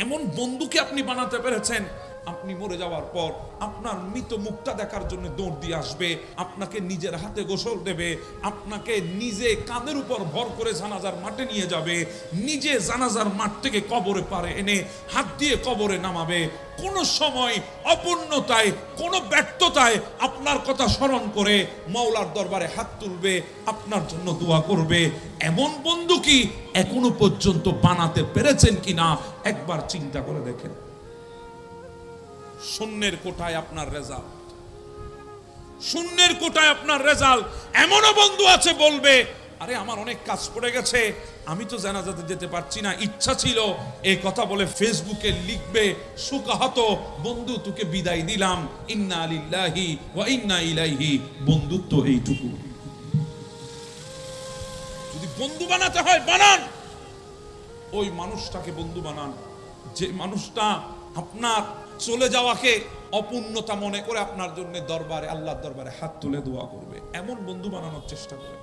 এমন বন্ধুকে আপনি বানাতে পেরেছেন, আপনি মরে যাওয়ার পর আপনার মৃত মুখটা দেখার জন্য দৌড় দিয়ে আসবে, আপনাকে নিজের হাতে গোসল দেবে, আপনাকে নিজে কাঁধের উপর ভর করে জানাজার মাঠে নিয়ে যাবে, নিজে জানাজার মাঠ থেকে কবরে পারে এনে হাত দিয়ে কবরে নামাবে। কোন সময় অপূর্ণতায়, কোন ব্যর্থতায় আপনার কথা স্মরণ করে মাওলার দরবারে হাত তুলবে, আপনার জন্য দোয়া করবে। এমন বন্ধু কি এখনো পর্যন্ত বানাতে পেরেছেন কিনা একবার চিন্তা করে দেখেন। শূন্যের কোটায় আপনার রেজাল্ট, শূন্যের কোটায় আপনার রেজাল্ট। এমনও বন্ধু আছে বলবে, আরে আমার অনেক কাজ পড়ে গেছে, আমি তো জানাজাতে যেতে পারছি না, ইচ্ছা ছিল, এই কথা বলে ফেসবুকে লিখবে সুকাহত, বন্ধু তোকে বিদায় দিলাম, ইন্না লিল্লাহি ওয়া ইন্না ইলাইহি। বন্ধুত্ব এইটুকু। যদি বন্ধু বানাতে হয় বানান, ওই মানুষটাকে বন্ধু বানান যে মানুষটা আপনার চলে যাওয়াকে অপূর্ণতা মনে করে আপনার জন্য দরবারে, আল্লাহর দরবারে হাত তুলে দোয়া করবে। এমন বন্ধু বানানোর চেষ্টা করেন।